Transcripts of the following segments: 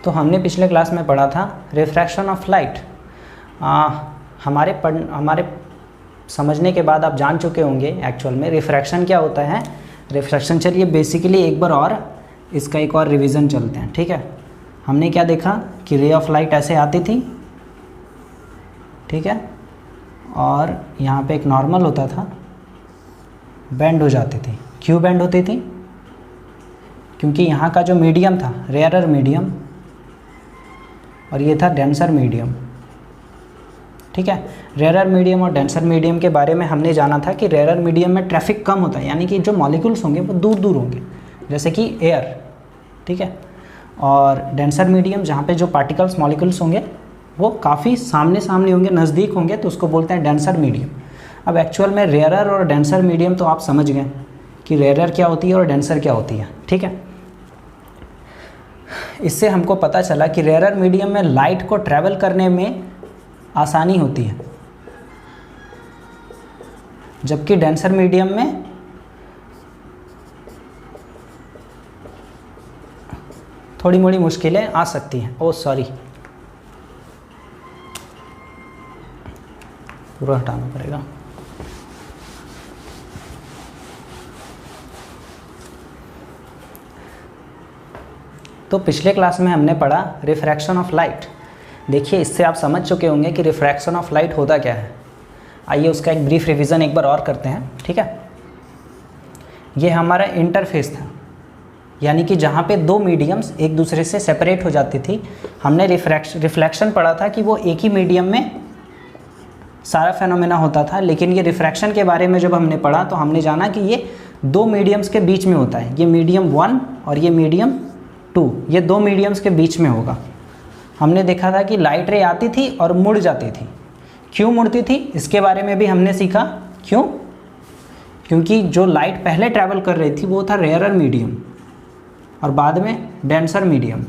तो हमने पिछले क्लास में पढ़ा था रिफ्रैक्शन ऑफ लाइट। हमारे समझने के बाद आप जान चुके होंगे एक्चुअल में रिफ्रैक्शन क्या होता है। रिफ्रैक्शन, चलिए बेसिकली एक बार और इसका एक और रिवीजन चलते हैं, ठीक है। हमने क्या देखा कि रे ऑफ लाइट ऐसे आती थी, ठीक है, और यहाँ पे एक नॉर्मल होता था, बेंड हो जाती थी। क्यों बेंड होती थी? क्योंकि यहाँ का जो मीडियम था रेयरर मीडियम और ये था डेंसर मीडियम, ठीक है। रेयरर मीडियम और डेंसर मीडियम के बारे में हमने जाना था कि रेयरर मीडियम में ट्रैफिक कम होता है, यानी कि जो मॉलिक्यूल्स होंगे वो दूर दूर होंगे, जैसे कि एयर, ठीक है। और डेंसर मीडियम जहाँ पे जो पार्टिकल्स मॉलिक्यूल्स होंगे वो काफ़ी सामने सामने होंगे, नज़दीक होंगे, तो उसको बोलते हैं डेंसर मीडियम। अब एक्चुअल में रेयरर और डेंसर मीडियम तो आप समझ गए कि रेयरर क्या होती है और डेंसर क्या होती है, ठीक है। इससे हमको पता चला कि रेयरर मीडियम में लाइट को ट्रैवल करने में आसानी होती है, जबकि डेंसर मीडियम में थोड़ी मोड़ी मुश्किलें आ सकती हैं। ओह सॉरी, पूरा हटाना पड़ेगा। तो पिछले क्लास में हमने पढ़ा रिफ्रैक्शन ऑफ लाइट। देखिए इससे आप समझ चुके होंगे कि रिफ्रैक्शन ऑफ लाइट होता क्या है। आइए उसका एक ब्रीफ रिवीजन एक बार और करते हैं, ठीक है। ये हमारा इंटरफेस था, यानी कि जहाँ पे दो मीडियम्स एक दूसरे से सेपरेट हो जाती थी। हमने रिफ्लेक्शन पढ़ा था कि वो एक ही मीडियम में सारा फेनोमेना होता था, लेकिन ये रिफ्रैक्शन के बारे में जब हमने पढ़ा तो हमने जाना कि ये दो मीडियम्स के बीच में होता है। ये मीडियम 1 और ये मीडियम 2, ये दो मीडियम्स के बीच में होगा। हमने देखा था कि लाइट रे आती थी और मुड़ जाती थी। क्यों मुड़ती थी इसके बारे में भी हमने सीखा। क्यों? क्योंकि जो लाइट पहले ट्रैवल कर रही थी वो था रेयरर मीडियम और बाद में डेंसर मीडियम।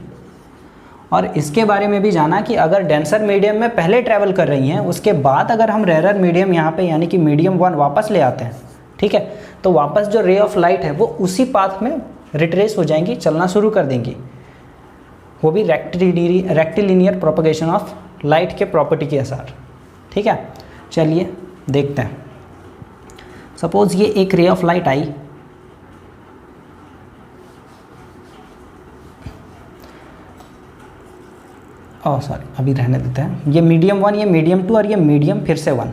और इसके बारे में भी जाना कि अगर डेंसर मीडियम में पहले ट्रैवल कर रही हैं, उसके बाद अगर हम रेयरर मीडियम यहाँ पे यानी कि मीडियम 1 वापस ले आते हैं, ठीक है, तो वापस जो रे ऑफ लाइट है वो उसी पाथ में रिट्रेस हो जाएंगी, चलना शुरू कर देंगी। वो भी रेक्टिलिनियर प्रोपगेशन ऑफ लाइट के प्रॉपर्टी के अनुसार, ठीक है। चलिए देखते हैं। सपोज ये एक ray of light I, sorry अभी रहने देते हैं। ये मीडियम 1, ये मीडियम 2 और ये मीडियम फिर से 1,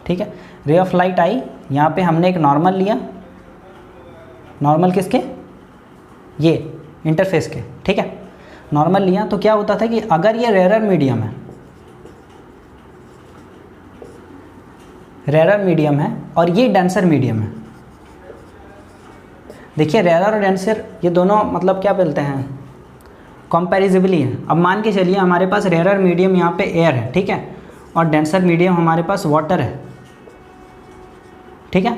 ठीक है। रे ऑफ लाइट आई, यहाँ पे हमने एक नॉर्मल लिया। नॉर्मल किसके? ये इंटरफेस के, ठीक है। नॉर्मल लिया तो क्या होता था कि अगर ये रेयरर मीडियम है, रेयरर मीडियम है और ये डेंसर मीडियम है। देखिए रेयरर और डेंसर ये दोनों मतलब क्या बोलते हैं, कंपैरिजेबली है। अब मान के चलिए हमारे पास रेयरर मीडियम यहाँ पे एयर है, ठीक है, और डेंसर मीडियम हमारे पास वाटर है, ठीक है।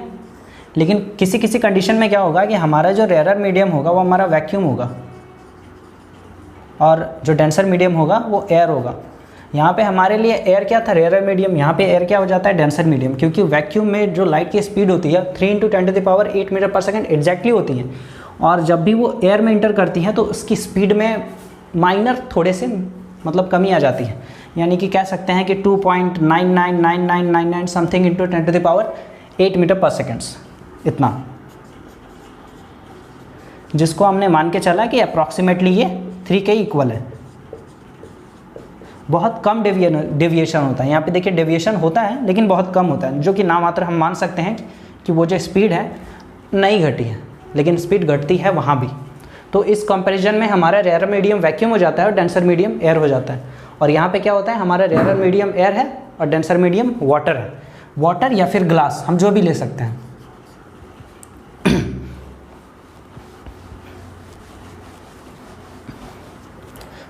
लेकिन किसी किसी कंडीशन में क्या होगा कि हमारा जो रेयरर मीडियम होगा वो हमारा वैक्यूम होगा और जो डेंसर मीडियम होगा वो एयर होगा। यहाँ पे हमारे लिए एयर क्या था, रेयरर मीडियम, यहाँ पे एयर क्या हो जाता है, डेंसर मीडियम, क्योंकि वैक्यूम में जो लाइट की स्पीड होती है 3 × 10⁸ मीटर पर सेकंड एग्जैक्टली होती है, और जब भी वो एयर में इंटर करती हैं तो उसकी स्पीड में माइनर थोड़े से मतलब कमी आ जाती है। यानी कि कह सकते हैं कि 2.999999 समथिंग इंटू 10⁸ मीटर पर सेकेंड्स, इतना, जिसको हमने मान के चला कि अप्रॉक्सीमेटली ये 3 के इक्वल है। बहुत कम डेविएशन होता है। यहाँ पे देखिए डेविएशन होता है लेकिन बहुत कम होता है, जो कि नामात्र हम मान सकते हैं कि वो जो स्पीड है नहीं घटी है, लेकिन स्पीड घटती है वहाँ भी। तो इस कंपैरिजन में हमारा रेयरर मीडियम वैक्यूम हो जाता है और डेंसर मीडियम एयर हो जाता है। और यहाँ पे क्या होता है, हमारा रेयरर मीडियम एयर है और डेंसर मीडियम वाटर है। वाटर या फिर ग्लास, हम जो भी ले सकते हैं।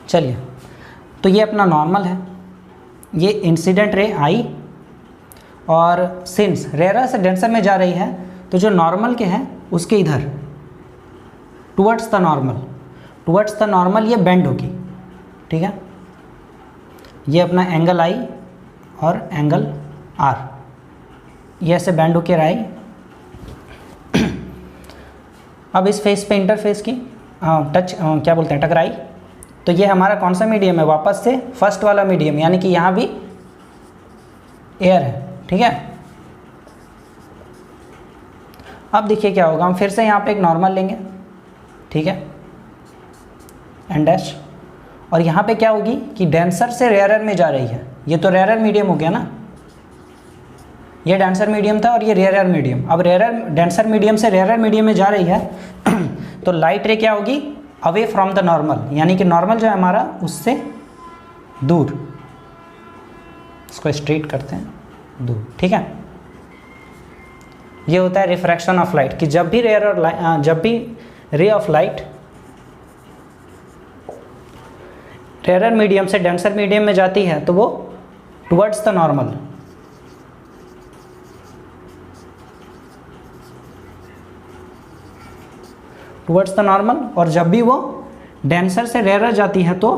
चलिए, तो ये अपना नॉर्मल है, ये इंसिडेंट रे आई और सिंस रेयरर से डेंसर में जा रही है तो जो नॉर्मल के हैं उसके इधर टुवर्ड्स द नॉर्मल ये बेंड होगी, ठीक है। ये अपना एंगल आई और एंगल आर, ये ऐसे बेंड होकर आई। अब इस फेस पे इंटरफेस की क्या बोलते हैं टकराई, तो ये हमारा कौन सा मीडियम है, वापस से फर्स्ट वाला मीडियम, यानी कि यहाँ भी एयर है, ठीक है। अब देखिए क्या होगा, हम फिर से यहाँ पे एक नॉर्मल लेंगे, ठीक है, एन डैश, और यहाँ पे क्या होगी कि डेंसर से रेयरर में जा रही है। ये तो रेयरर मीडियम हो गया ना, ये डेंसर मीडियम था और ये रेयरर मीडियम। अब रेयरर डेंसर मीडियम से रेयरर मीडियम में जा रही है तो लाइट रे क्या होगी, अवे फ्रॉम द नॉर्मल, यानी कि नॉर्मल जो है हमारा उससे दूर, इसको स्ट्रेट करते हैं, दूर, ठीक है। ये होता है रिफ्रैक्शन ऑफ लाइट, कि जब भी ray of light rarer medium से डेंसर मीडियम में जाती है तो वो towards the normal, towards the normal, और जब भी वो डेंसर से रेयरर जाती है तो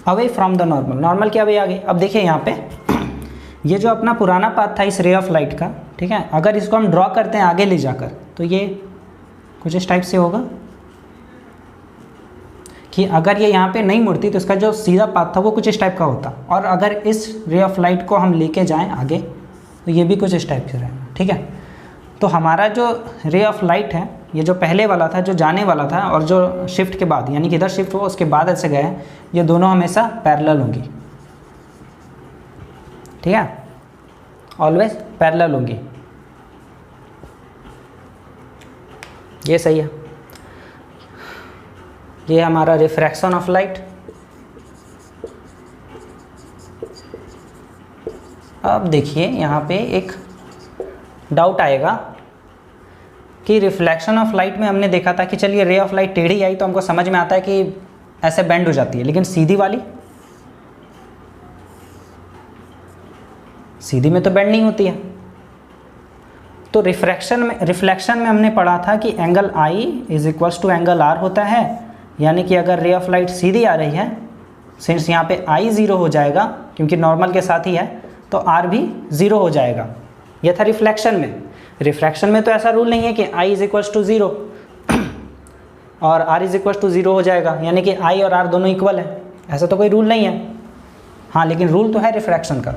away from the normal, normal के अवे आ गई। अब देखिए यहाँ पे ये जो अपना पुराना पाथ था इस रे ऑफ लाइट का, ठीक है, अगर इसको हम ड्रॉ करते हैं आगे ले जाकर तो ये कुछ इस टाइप से होगा कि अगर ये यहाँ पे नहीं मुड़ती तो इसका जो सीधा पाथ था वो कुछ इस टाइप का होता, और अगर इस रे ऑफ लाइट को हम लेके जाएं आगे तो ये भी कुछ इस टाइप से रहेगा, ठीक है। तो हमारा जो रे ऑफ लाइट है, ये जो पहले वाला था जो जाने वाला था और जो शिफ्ट के बाद, यानी कि इधर शिफ्ट हुआ उसके बाद ऐसे गए, ये दोनों हमेशा पैरेलल होंगी, ठीक है, ऑलवेज पैरेलल होंगी, ये सही है। ये हमारा रिफ्रैक्शन ऑफ लाइट। अब देखिए यहाँ पे एक डाउट आएगा कि रिफ्लेक्शन ऑफ लाइट में हमने देखा था कि चलिए रे ऑफ लाइट टेढ़ी आई तो हमको समझ में आता है कि ऐसे बेंड हो जाती है, लेकिन सीधी वाली, सीधी में तो बेंड नहीं होती है। तो रिफ्लेक्शन में हमने पढ़ा था कि angle I is equals to angle R होता है, यानी कि अगर रे ऑफ लाइट सीधी आ रही है, सिंस यहाँ पे आई ज़ीरो हो जाएगा क्योंकि नॉर्मल के साथ ही है, तो आर भी ज़ीरो हो जाएगा। यह था रिफ्लेक्शन में। रिफ्रैक्शन में तो ऐसा रूल नहीं है कि I is equals to zero और R is equals to zero हो जाएगा, यानी कि आई और आर दोनों इक्वल है, ऐसा तो कोई रूल नहीं है। हाँ, लेकिन रूल तो है रिफ्रैक्शन का।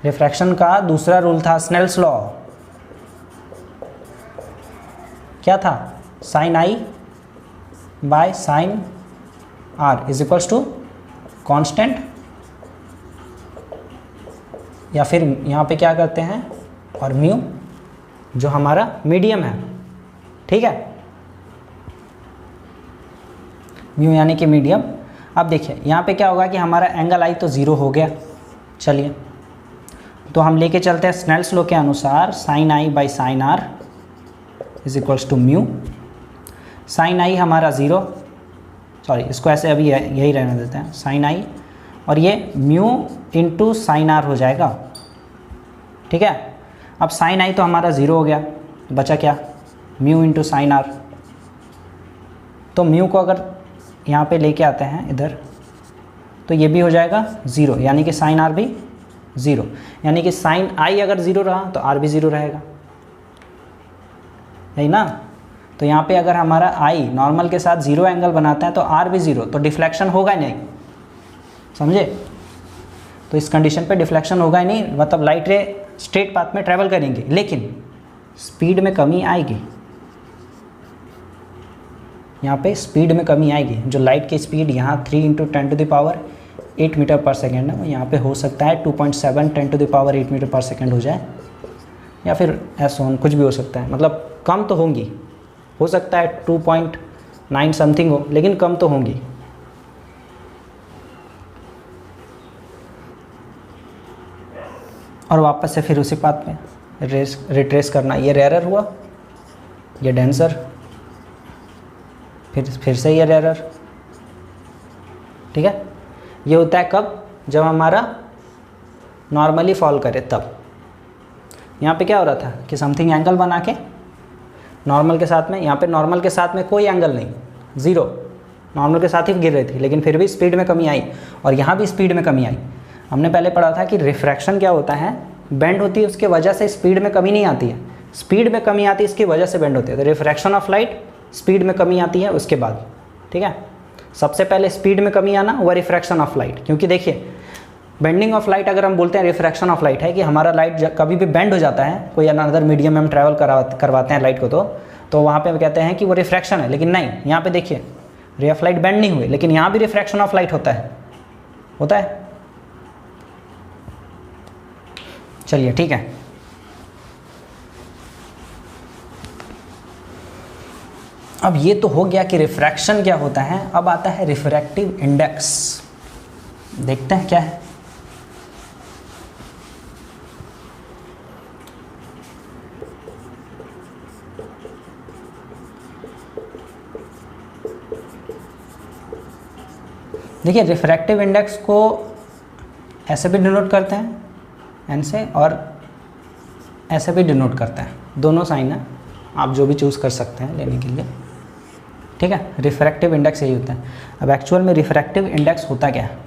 रिफ्रैक्शन का दूसरा रूल था स्नेल्स लॉ। क्या था? Sine I by sine are is equals to constant, या फिर यहाँ पे क्या करते हैं, और म्यू जो हमारा मीडियम है, ठीक है, म्यू यानी कि मीडियम। अब देखिए यहाँ पे क्या होगा कि हमारा एंगल आई तो ज़ीरो हो गया। चलिए तो हम लेके चलते हैं स्नेल्स लॉ के अनुसार sine i by sine are is equals to mu. Sine i हमारा ज़ीरो, सॉरी इसको ऐसे अभी यही रहने देते हैं, साइन आई, और ये म्यू इंटू साइन आर हो जाएगा, ठीक है। अब साइन आई तो हमारा ज़ीरो हो गया, बचा क्या, म्यू इंटू साइन आर। तो म्यू को अगर यहाँ पे लेके आते हैं इधर तो ये भी हो जाएगा ज़ीरो, यानी कि साइन आर भी ज़ीरो, यानी कि साइन आई अगर ज़ीरो रहा तो आर भी ज़ीरो रहेगा, यही ना। तो यहाँ पे अगर हमारा आई नॉर्मल के साथ ज़ीरो एंगल बनाता है तो आर भी ज़ीरो, तो डिफ्लेक्शन होगा ही नहीं, समझे। तो इस कंडीशन पे डिफ्लेक्शन होगा ही नहीं, मतलब लाइट रे स्ट्रेट पाथ में ट्रैवल करेंगे, लेकिन स्पीड में कमी आएगी। यहाँ पे स्पीड में कमी आएगी। जो लाइट की स्पीड यहाँ 3 × 10⁸ मीटर पर सेकेंड है, वो यहाँ पे हो सकता है 2.7 10⁸ मीटर पर सेकेंड हो जाए, या फिर ऐसा कुछ भी हो सकता है, मतलब कम तो होंगी, हो सकता है 2.9 समथिंग हो, लेकिन कम तो होंगी। और वापस से फिर उसी पाथ में रिट्रेस करना। ये रेयरर हुआ, ये डेंसर, फिर से ये रेयरर, ठीक है। ये होता है कब, जब हमारा नॉर्मली फॉल करे तब। यहाँ पे क्या हो रहा था कि समथिंग एंगल बना के नॉर्मल के साथ में, यहाँ पे नॉर्मल के साथ में कोई एंगल नहीं, ज़ीरो, नॉर्मल के साथ ही गिर रही थी, लेकिन फिर भी स्पीड में कमी आई, और यहाँ भी स्पीड में कमी आई। हमने पहले पढ़ा था कि रिफ्रैक्शन क्या होता है बेंड होती है उसके वजह से स्पीड में कमी नहीं आती है, स्पीड में कमी आती है इसकी वजह से बेंड होती है। तो रिफ्रैक्शन ऑफ लाइट, स्पीड में कमी आती है उसके बाद, ठीक है। सबसे पहले स्पीड में कमी आना वह रिफ्रैक्शन ऑफ लाइट, क्योंकि देखिए बेंडिंग ऑफ लाइट अगर हम बोलते हैं रिफ्रैक्शन ऑफ लाइट है कि हमारा लाइट कभी भी बेंड हो जाता है, कोई अनदर मीडियम में हम ट्रैवल करवाते हैं लाइट को, तो वहाँ पे हम कहते हैं कि वो रिफ्रैक्शन है। लेकिन नहीं, यहाँ पे देखिए रे ऑफ लाइट बेंड नहीं हुई, लेकिन यहाँ भी रिफ्रैक्शन ऑफ लाइट होता है। चलिए ठीक है। अब ये तो हो गया कि रिफ्रैक्शन क्या होता है। अब आता है रिफ्रैक्टिव इंडेक्स, देखते हैं क्या है। देखिए रिफ्रैक्टिव इंडेक्स को ऐसे भी डिनोट करते हैं एन से, और ऐसे भी डिनोट करते हैं, दोनों साइन है, आप जो भी चूज़ कर सकते हैं लेने के लिए, ठीक है। रिफ्रैक्टिव इंडेक्स यही होता है। अब एक्चुअल में रिफ्रैक्टिव इंडेक्स होता क्या है,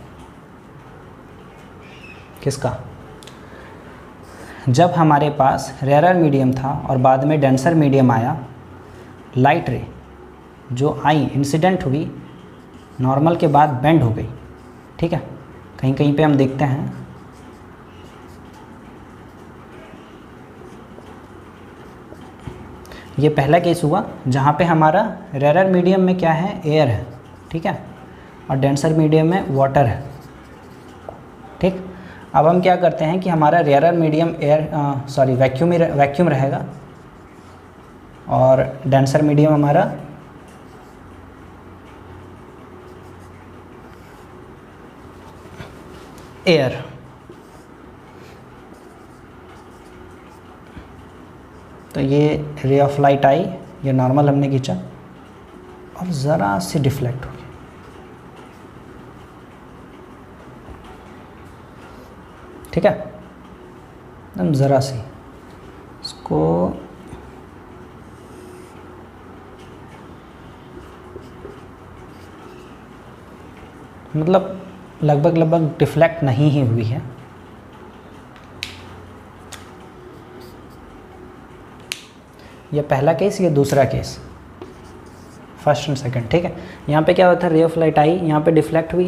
किसका? जब हमारे पास रेयर मीडियम था और बाद में डेंसर मीडियम आया, लाइट रे जो आई इंसिडेंट हुई, नॉर्मल के बाद बेंड हो गई, ठीक है। कहीं कहीं पे हम देखते हैं ये पहला केस हुआ जहाँ पे हमारा रेयर मीडियम में क्या है, एयर है, ठीक है, और डेंसर मीडियम में वाटर है, ठीक। अब हम क्या करते हैं कि हमारा रेयर मीडियम वैक्यूम रहेगा और डेंसर मीडियम हमारा एयर। तो ये रे ऑफ लाइट आई, ये नॉर्मल हमने खींचा और ज़रा सी डिफ्लेक्ट हो गई, ठीक है, एकदम ज़रा सी। इसको मतलब लगभग डिफ्लेक्ट नहीं ही हुई है। ये पहला केस, ये दूसरा केस, फर्स्ट एंड सेकंड, ठीक है। यहाँ पे क्या होता है, रे ऑफ लाइट आई, यहाँ पे डिफ्लेक्ट हुई,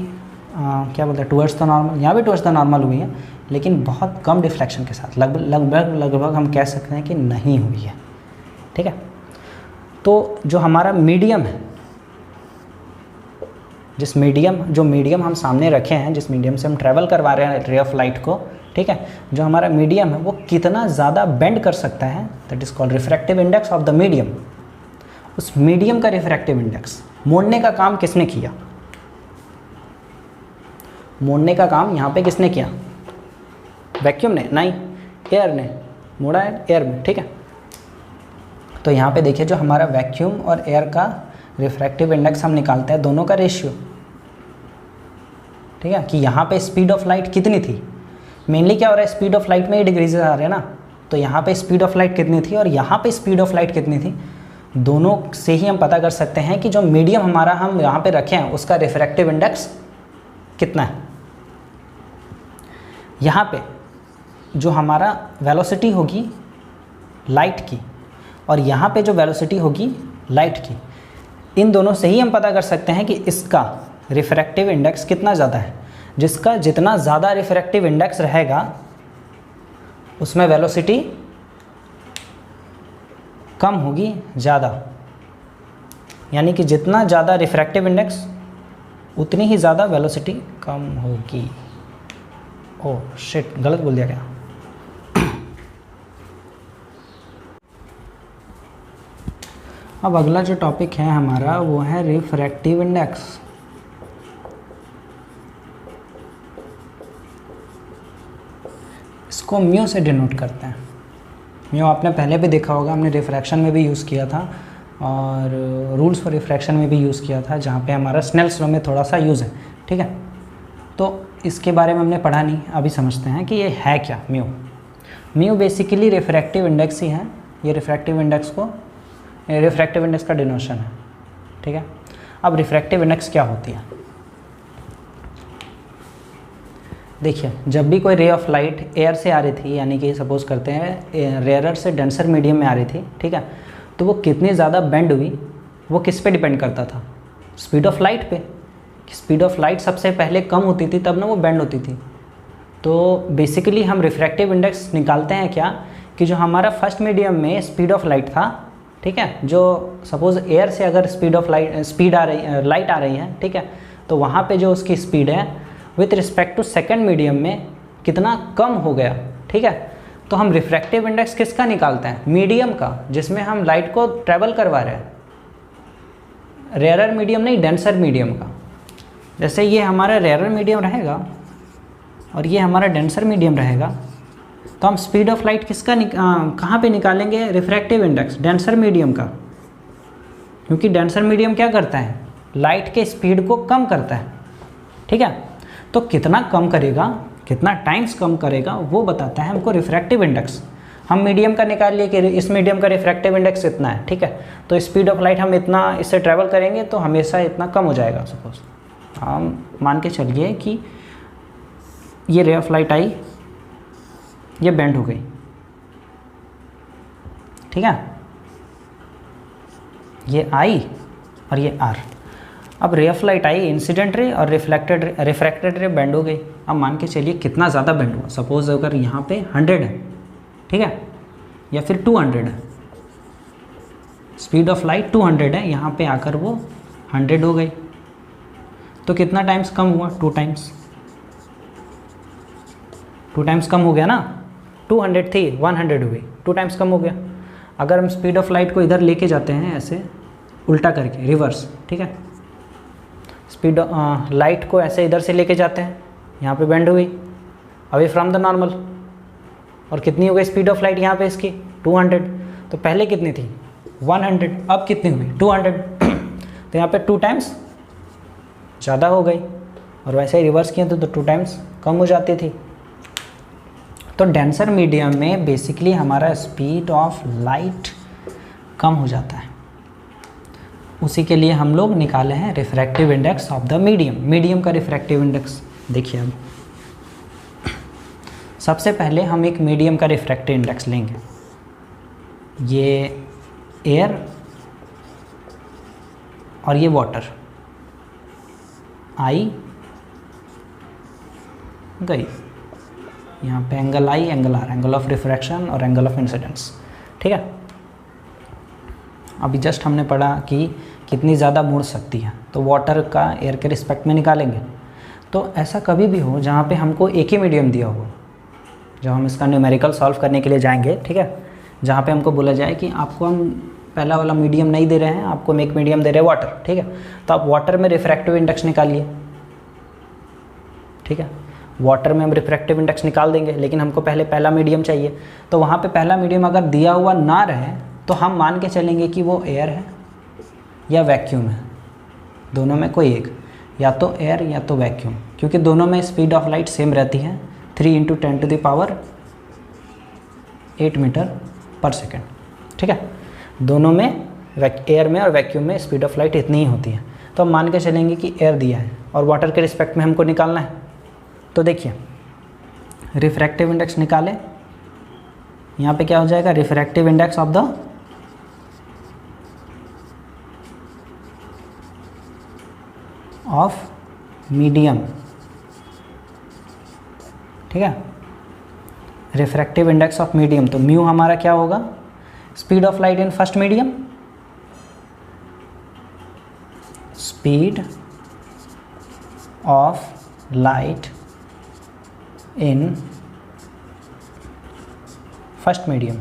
क्या बोलते हैं, टुवर्ड्स द नॉर्मल, यहाँ भी टुवर्ड्स द नॉर्मल हुई है, लेकिन बहुत कम डिफ्लेक्शन के साथ, लगभग हम कह सकते हैं कि नहीं हुई है, ठीक है। तो जो हमारा मीडियम है, जो मीडियम हम सामने रखे हैं, जिस मीडियम से हम ट्रैवल करवा रहे हैं रे ऑफ लाइट को, ठीक है, जो हमारा मीडियम है वो कितना ज़्यादा बेंड कर सकता है, that is called refractive index of the medium. उस मीडियम का रिफ्रैक्टिव इंडेक्स मोड़ने का काम किसने किया? मोड़ने का काम यहाँ पे किसने किया? वैक्यूम ने? नहीं, एयर ने मोड़ा है, एयर में, ठीक है। तो यहाँ पे देखिए जो हमारा वैक्यूम और एयर का रिफ्रैक्टिव इंडेक्स हम निकालते हैं, दोनों का रेशियो, ठीक है, कि यहाँ पे स्पीड ऑफ लाइट कितनी थी। मेनली क्या हो रहा है, स्पीड ऑफ लाइट में ही डिग्रीज आ रहे हैं ना, तो यहाँ पे स्पीड ऑफ लाइट कितनी थी और यहाँ पे स्पीड ऑफ लाइट कितनी थी, दोनों से ही हम पता कर सकते हैं कि जो मीडियम हमारा हम यहाँ पे रखे हैं उसका रिफ्रैक्टिव इंडेक्स कितना है। यहाँ पे जो हमारा वेलोसिटी होगी लाइट की और यहाँ पे जो वेलोसिटी होगी लाइट की, इन दोनों से ही हम पता कर सकते हैं कि इसका रिफ्रैक्टिव इंडेक्स कितना ज़्यादा है। जिसका जितना ज़्यादा रिफ्रैक्टिव इंडेक्स रहेगा उसमें वेलोसिटी कम होगी ज़्यादा, यानी कि जितना ज़्यादा रिफ्रैक्टिव इंडेक्स उतनी ही ज़्यादा वेलोसिटी कम होगी। ओह शिट, गलत बोल दिया क्या? अब अगला जो टॉपिक है हमारा वो है रिफ्रैक्टिव इंडेक्स। इसको म्यू से डिनोट करते हैं। म्यू आपने पहले भी देखा होगा, हमने रिफ्रैक्शन में भी यूज़ किया था और रूल्स फॉर रिफ्रैक्शन में भी यूज़ किया था, जहाँ पे हमारा स्नेल्स लॉ में थोड़ा सा यूज़ है, ठीक है। तो इसके बारे में हमने पढ़ा नहीं, अभी समझते हैं कि ये है क्या mu. Mu basically refractive index ही है, ये रिफ्रैक्टिव इंडेक्स का डिनोशन है, ठीक है। अब रिफ्रैक्टिव इंडेक्स क्या होती है? देखिए जब भी कोई रे ऑफ लाइट एयर से आ रही थी, यानी कि सपोज करते हैं रेयरर से डेंसर मीडियम में आ रही थी, ठीक है, तो वो कितनी ज़्यादा बेंड हुई वो किस पे डिपेंड करता था? स्पीड ऑफ लाइट पे। स्पीड ऑफ लाइट सबसे पहले कम होती थी तब ना वो बेंड होती थी। तो बेसिकली हम रिफ्रैक्टिव इंडेक्स निकालते हैं क्या, कि जो हमारा फर्स्ट मीडियम में स्पीड ऑफ लाइट था, ठीक है, जो सपोज एयर से अगर लाइट आ रही है, ठीक है, तो वहाँ पे जो उसकी स्पीड है with respect to second medium में कितना कम हो गया, ठीक है। तो हम रिफ्रैक्टिव इंडेक्स किसका निकालते हैं? मीडियम का, जिसमें हम लाइट को ट्रैवल करवा रहे हैं, रेयरर मीडियम नहीं, डेंसर मीडियम का। जैसे ये हमारा रेयरर मीडियम रहेगा और ये हमारा डेंसर मीडियम रहेगा, तो हम स्पीड ऑफ लाइट किसका कहाँ पे निकालेंगे? रिफ्रैक्टिव इंडेक्स डेंसर मीडियम का, क्योंकि डेंसर मीडियम क्या करता है? लाइट के स्पीड को कम करता है, ठीक है। तो कितना कम करेगा, कितना टाइम्स कम करेगा, वो बताता है हमको रिफ्रैक्टिव इंडेक्स। हम मीडियम का निकाल लिए कि इस मीडियम का रिफ्रैक्टिव इंडेक्स इतना है, ठीक है, तो स्पीड ऑफ लाइट हम इतना इससे ट्रैवल करेंगे तो हमेशा इतना कम हो जाएगा। सपोज हम मान के चलिए कि ये रे ऑफ लाइट आई, ये बेंड हो गई, ठीक है, ये आई और ये आर। अब ray of light I, incident ray और रिफ्रैक्टेड रे बेंड हो गई। अब मान के चलिए कितना ज़्यादा बेंड हुआ। सपोज अगर यहाँ पे 100 है, ठीक है, या फिर 200 है, स्पीड ऑफ लाइट 200 है, यहाँ पे आकर वो 100 हो गई, तो कितना टाइम्स कम हुआ? 2 टाइम्स। 2 टाइम्स कम हो गया ना, 200 थी 100 हुई, 2 टाइम्स कम हो गया। अगर हम स्पीड ऑफ लाइट को इधर लेके जाते हैं ऐसे उल्टा करके, रिवर्स, ठीक है, स्पीड लाइट को ऐसे इधर से लेके जाते हैं, यहाँ पे बेंड हुई अवे फ्रॉम द नॉर्मल, और कितनी हो गई स्पीड ऑफ लाइट यहाँ पे इसकी? 200। तो पहले कितनी थी? 100, अब कितनी हुई? 200। तो यहाँ पे 2 टाइम्स ज़्यादा हो गई, और वैसे ही रिवर्स किए तो 2 टाइम्स कम हो जाती थी। तो डेंसर मीडियम में बेसिकली हमारा स्पीड ऑफ लाइट कम हो जाता है। उसी के लिए हम लोग निकाले हैं refractive index of the medium. Medium का रिफ्रैक्टिव इंडेक्स देखिए, अब सबसे पहले हम एक मीडियम का रिफ्रैक्टिव इंडेक्स लेंगे। ये एयर और ये वाटर, आई गई, यहाँ पे angle I, angle R, angle of refraction और एंगल ऑफ इंसिडेंस, ठीक है। अभी जस्ट हमने पढ़ा कि कितनी ज़्यादा मुड़ सकती है, तो वाटर का एयर के रिस्पेक्ट में निकालेंगे। तो ऐसा कभी भी हो जहाँ पे हमको एक ही मीडियम दिया हो, जब हम इसका न्यूमेरिकल सॉल्व करने के लिए जाएंगे, ठीक है, जहाँ पे हमको बोला जाए कि आपको हम पहला वाला मीडियम नहीं दे रहे हैं, आपको हम एक मीडियम दे रहे हैं वाटर, ठीक है, तो आप वाटर में रिफ्रैक्टिव इंडेक्स निकालिए, ठीक है, वाटर में हम रिफ्रैक्टिव इंडेक्स निकाल देंगे, लेकिन हमको पहले पहला मीडियम चाहिए। तो वहाँ पे पहला मीडियम अगर दिया हुआ ना रहे तो हम मान के चलेंगे कि वो एयर है या वैक्यूम है, दोनों में कोई एक, या तो एयर या तो वैक्यूम, क्योंकि दोनों में स्पीड ऑफ लाइट सेम रहती है, 3 × 10⁸ मीटर पर सेकेंड, ठीक है। दोनों में एयर में और वैक्यूम में स्पीड ऑफ लाइट इतनी ही होती है। तो हम मान के चलेंगे कि एयर दिया है और वाटर के रिस्पेक्ट में हमको निकालना है। तो देखिए रिफ्रैक्टिव इंडेक्स निकाले, यहाँ पे क्या हो जाएगा? Refractive index of the medium, ठीक है, रिफ्रैक्टिव इंडेक्स ऑफ मीडियम। तो म्यू हमारा क्या होगा? Speed of light in first medium, speed of light in first medium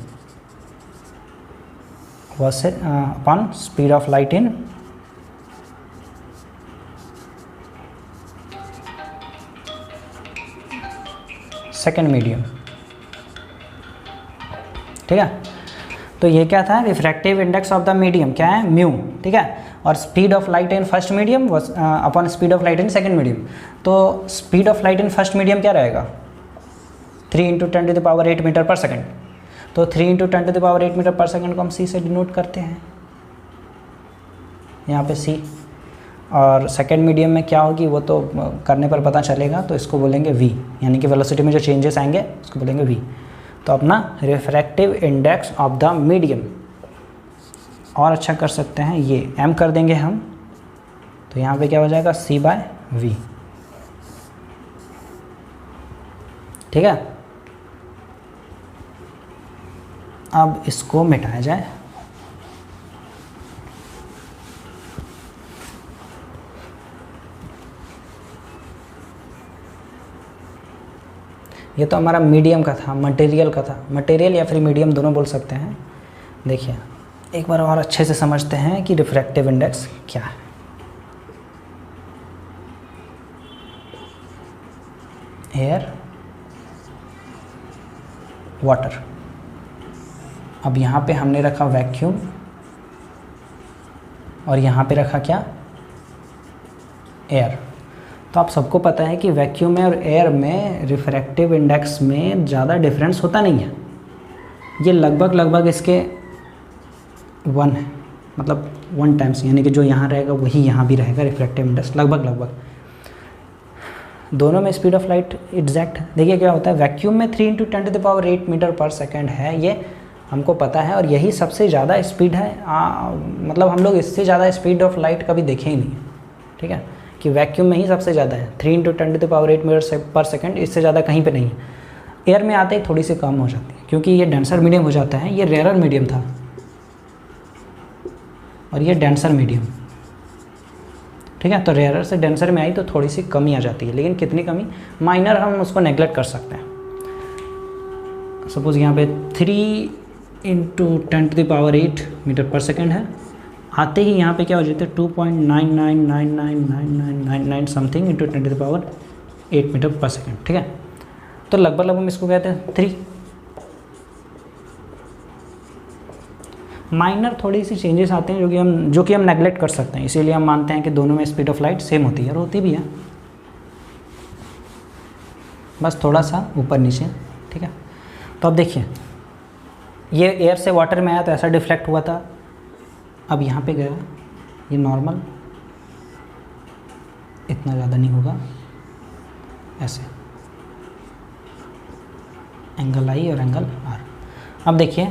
versus upon speed of light in second medium, ठीक है। तो ये क्या था? Refractive index of the medium क्या है? म्यू, ठीक है, और speed of light in first medium upon speed of light in second medium. तो speed of light in first medium क्या रहेगा? 3 × 10⁸ मीटर पर सेकेंड। तो 3 × 10⁸ मीटर पर सेकेंड को हम सी से डिनोट करते हैं, यहाँ पे सी। और सेकेंड मीडियम में क्या होगी वो तो करने पर पता चलेगा, तो इसको बोलेंगे v, यानी कि वेलोसिटी में जो चेंजेस आएंगे उसको बोलेंगे v। तो अपना refractive index of the medium और अच्छा कर सकते हैं, ये m कर देंगे हम, तो यहाँ पे क्या हो जाएगा c/v। ठीक है, अब इसको मिटाया जाए। ये तो हमारा मीडियम का था, मटेरियल का था, मटेरियल या फिर मीडियम दोनों बोल सकते हैं। देखिए एक बार और अच्छे से समझते हैं कि रिफ्रैक्टिव इंडेक्स क्या है। एयर, वाटर, अब यहाँ पे हमने रखा वैक्यूम और यहाँ पे रखा क्या, एयर। तो आप सबको पता है कि वैक्यूम में और एयर में रिफ्रैक्टिव इंडेक्स में ज़्यादा डिफरेंस होता नहीं है, ये लगभग इसके 1 है, मतलब 1 टाइम्स, यानी कि जो यहाँ रहेगा वही यहाँ भी रहेगा रिफ्रैक्टिव इंडेक्स, लगभग दोनों में स्पीड ऑफ लाइट एग्जैक्ट है। देखिए क्या होता है, वैक्यूम में 3 × 10⁸ मीटर पर सेकेंड है, ये हमको पता है, और यही सबसे ज़्यादा स्पीड है। मतलब हम लोग इससे ज़्यादा स्पीड ऑफ लाइट कभी देखे ही नहीं, ठीक है, कि वैक्यूम में ही सबसे ज़्यादा है 3 × 10⁸ मीटर पर सेकेंड, इससे ज़्यादा कहीं पे नहीं है। एयर में आते ही थोड़ी सी कम हो जाती है, क्योंकि ये डेंसर मीडियम हो जाता है, ये रेयर मीडियम था और ये डेंसर मीडियम, ठीक है। तो रेयर से डेंसर में आई तो थोड़ी सी कमी आ जाती है, लेकिन कितनी कमी, माइनर, हम उसको नेगलेक्ट कर सकते हैं। सपोज़ यहाँ पे 3 × 10⁸ मीटर पर सेकेंड है, आते ही यहाँ पे क्या हो जाते हैं 2.99999999 समथिंग × 10⁸ मीटर पर सेकेंड, ठीक है। तो लगभग हम इसको कहते हैं 3। माइनर थोड़ी सी चेंजेस आते हैं जो कि हम नेगलेक्ट कर सकते हैं, इसीलिए हम मानते हैं कि दोनों में स्पीड ऑफ लाइट सेम होती है, और होती भी है, बस थोड़ा सा ऊपर नीचे, ठीक है। तो अब देखिए ये एयर से वाटर में आया तो ऐसा डिफ्लेक्ट हुआ था, अब यहाँ पे गया, ये नॉर्मल, इतना ज़्यादा नहीं होगा, ऐसे एंगल आई और एंगल आर। अब देखिए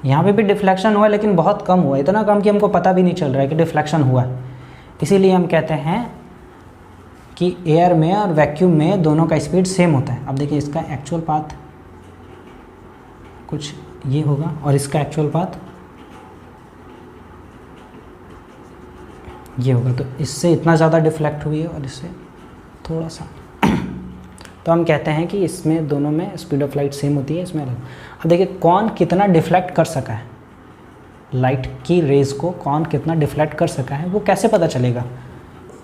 यहाँ पे भी डिफ्लेक्शन हुआ, लेकिन बहुत कम हुआ, इतना कम कि हमको पता भी नहीं चल रहा है कि डिफ्लेक्शन हुआ है। इसीलिए हम कहते हैं कि एयर में और वैक्यूम में दोनों का स्पीड सेम होता है। अब देखिए इसका एक्चुअल पाथ कुछ ये होगा और इसका एक्चुअल पाथ ये होगा, तो इससे इतना ज़्यादा डिफ्लेक्ट हुई है और इससे थोड़ा सा तो हम कहते हैं कि इसमें दोनों में स्पीड ऑफ लाइट सेम होती है, इसमें अलग। अब देखिए कौन कितना डिफ्लेक्ट कर सका है, लाइट की रेज को कौन कितना डिफ्लेक्ट कर सका है, वो कैसे पता चलेगा,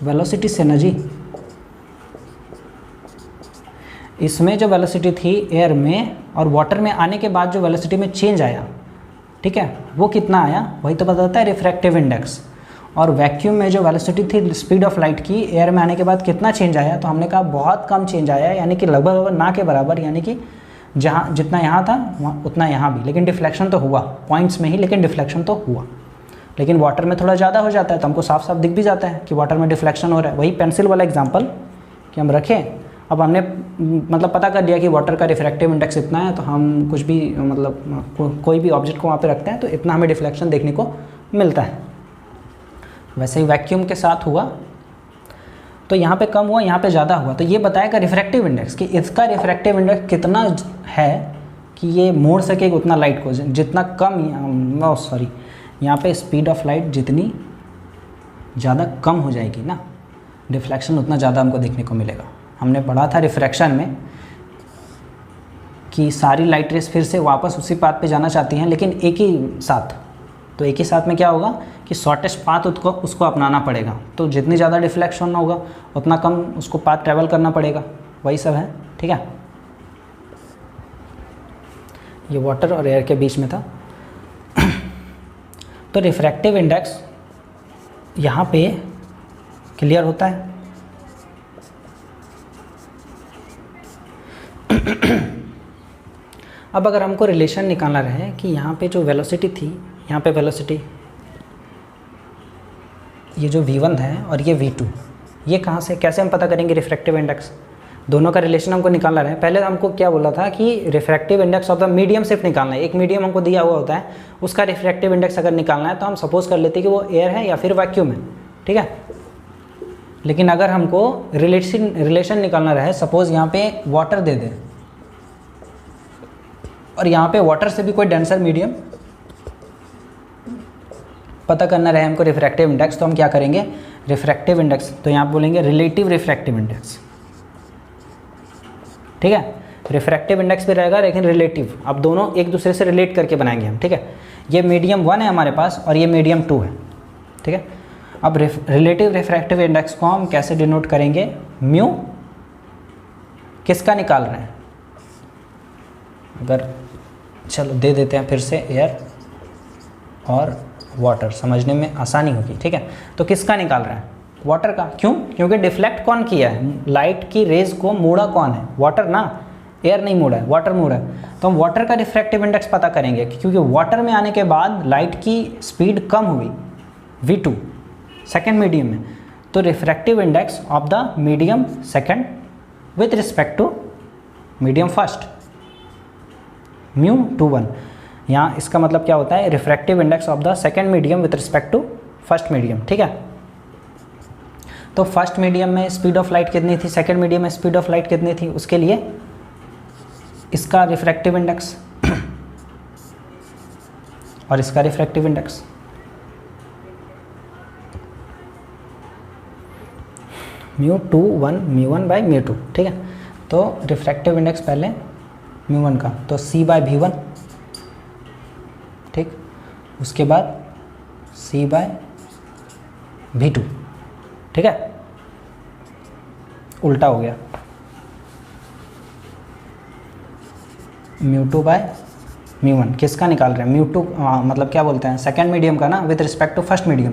वेलोसिटी से ना जी। इसमें जो वेलोसिटी थी एयर में और वाटर में आने के बाद जो वेलोसिटी में चेंज आया, ठीक है, वो कितना आया, वही तो बताता है रिफ्रैक्टिव इंडेक्स। और वैक्यूम में जो वेलोसिटी थी स्पीड ऑफ लाइट की, एयर में आने के बाद कितना चेंज आया, तो हमने कहा बहुत कम चेंज आया, यानी कि लगभग ना के बराबर, यानी कि जहाँ जितना यहाँ था उतना यहाँ भी, लेकिन डिफ्लेक्शन तो हुआ पॉइंट्स में ही, लेकिन डिफ्लेक्शन तो हुआ। लेकिन वाटर में थोड़ा ज़्यादा हो जाता है, तो हमको साफ साफ दिख भी जाता है कि वाटर में डिफ्लेक्शन हो रहा है। वही पेंसिल वाला एग्जाम्पल कि हम रखें, अब हमने मतलब पता कर लिया कि वाटर का रिफ्रैक्टिव इंडेक्स इतना है, तो हम कुछ भी मतलब कोई भी ऑब्जेक्ट को वहाँ पे रखते हैं तो इतना हमें डिफ्लेक्शन देखने को मिलता है। वैसे ही वैक्यूम के साथ हुआ, तो यहाँ पे कम हुआ, यहाँ पे ज़्यादा हुआ, तो ये बताएगा रिफ्रैक्टिव इंडेक्स कि इसका रिफ्रैक्टिव इंडेक्स कितना है कि ये मोड़ सके उतना लाइट को, जितना कम सॉरी यहाँ पे स्पीड ऑफ लाइट जितनी ज़्यादा कम हो जाएगी ना, डिफ्लेक्शन उतना ज़्यादा हमको देखने को मिलेगा। हमने पढ़ा था रिफ्रैक्शन में कि सारी लाइट रेस फिर से वापस उसी पाथ पे जाना चाहती हैं, लेकिन एक ही साथ, तो एक ही साथ में क्या होगा कि शॉर्टेस्ट पाथ उसको अपनाना पड़ेगा, तो जितनी ज़्यादा डिफ्लेक्शन होगा उतना कम उसको पाथ ट्रैवल करना पड़ेगा, वही सब है, ठीक है। ये वाटर और एयर के बीच में था। तो रिफ्रैक्टिव इंडेक्स यहाँ पे क्लियर होता है। अब अगर हमको रिलेशन निकालना रहे कि यहाँ पे जो वेलोसिटी थी, यहाँ पे वेलोसिटी ये जो V1 है और ये V2, ये कहाँ से कैसे हम पता करेंगे रिफ्रैक्टिव इंडेक्स? दोनों का रिलेशन हमको निकालना है। पहले हमको क्या बोला था कि refractive index of the medium सिर्फ निकालना है। एक मीडियम हमको दिया हुआ होता है, उसका रिफ्रैक्टिव इंडेक्स अगर निकालना है तो हम सपोज कर लेते हैं कि वो एयर है या फिर वैक्यूम है, ठीक है। लेकिन अगर हमको रिलेशन निकालना रहे, सपोज यहाँ पे वाटर दे दें और यहाँ पे वाटर से भी कोई डेंसर मीडियम पता करना रहे हमको रिफ्रैक्टिव इंडेक्स, तो हम क्या करेंगे? रिफ्रैक्टिव इंडेक्स, तो यहाँ बोलेंगे रिलेटिव रिफ्रैक्टिव इंडेक्स, ठीक है। रिफ्रैक्टिव इंडेक्स भी रहेगा लेकिन रिलेटिव, अब दोनों एक दूसरे से रिलेट करके बनाएंगे हम, ठीक है। ये मीडियम 1 है हमारे पास और ये मीडियम 2 है, ठीक है। अब रिलेटिव रिफ्रैक्टिव इंडेक्स को हम कैसे डिनोट करेंगे? म्यू किसका निकाल रहे हैं? अगर चलो दे देते हैं फिर से, एयर और वाटर, समझने में आसानी होगी, ठीक है। तो किसका निकाल रहे हैं? वाटर का। क्यों? क्योंकि डिफ्लेक्ट कौन किया है? लाइट की रेज को मोड़ा कौन है? वाटर ना, एयर नहीं मोड़ा है, वाटर मोड़ा है। तो हम वाटर का रिफ्रैक्टिव इंडेक्स पता करेंगे, क्योंकि वाटर में आने के बाद लाइट की स्पीड कम हुई, V2 सेकेंड मीडियम में। तो refractive index of the medium second with respect to medium first, mu 2 1। यहाँ इसका मतलब क्या होता है? Refractive index of the second medium with respect to first medium, ठीक है। तो फर्स्ट मीडियम में स्पीड ऑफ लाइट कितनी थी, सेकेंड मीडियम में स्पीड ऑफ लाइट कितनी थी, उसके लिए इसका रिफ्रैक्टिव इंडेक्स और इसका refractive index. Mu 2 1 mu 1 by mu 2, ठीक है। तो रिफ्रैक्टिव इंडेक्स पहले म्यू 1 का, तो C बाय V1, ठीक। उसके बाद C बाय V2, ठीक है। उल्टा हो गया, म्यू 2 बाय म्यू 1 किसका निकाल रहे हैं? म्यू 2 मतलब क्या बोलते हैं? सेकेंड मीडियम का ना, with respect to first medium.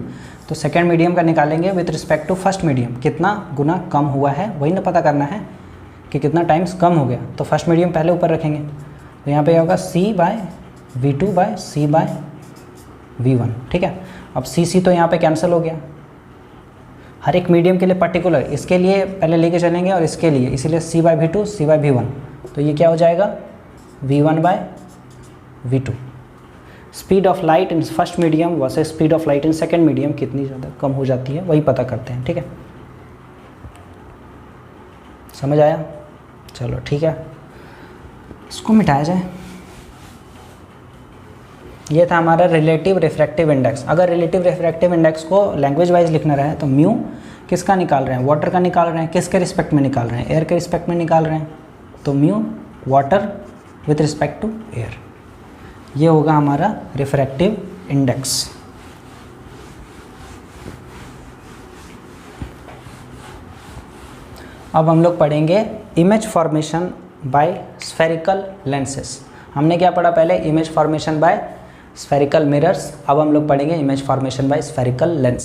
तो सेकेंड मीडियम का निकालेंगे with respect to first medium, कितना गुना कम हुआ है वही ना पता करना है कि कितना टाइम्स कम हो गया। तो फर्स्ट मीडियम पहले ऊपर रखेंगे, तो यहाँ पे होगा C by V2 by C by V1, ठीक है। अब C तो यहाँ पे कैंसिल हो गया, हर एक मीडियम के लिए पर्टिकुलर, इसके लिए पहले लेके चलेंगे और इसके लिए, इसीलिए C by V2 C by V1। तो ये क्या हो जाएगा? V1 by V2। Speed of light in first medium versus speed of light in second medium कितनी ज़्यादा कम हो जाती है वही पता करते हैं, ठीक है। समझ आया? चलो ठीक है, इसको मिटाया जाए। ये था हमारा रिलेटिव रिफ्रैक्टिव इंडेक्स। अगर रिलेटिव रिफ्रैक्टिव इंडेक्स को लैंग्वेज वाइज लिखना रहे तो म्यू किसका निकाल रहे हैं? वाटर का निकाल रहे हैं। किसके रिस्पेक्ट में निकाल रहे हैं? एयर के रिस्पेक्ट में निकाल रहे हैं। तो mu water with respect to air, ये होगा हमारा रिफ्रैक्टिव इंडेक्स। अब हम लोग पढ़ेंगे image formation by spherical lenses. हमने क्या पढ़ा पहले? Image formation by spherical mirrors. अब हम लोग पढ़ेंगे image formation by spherical lens.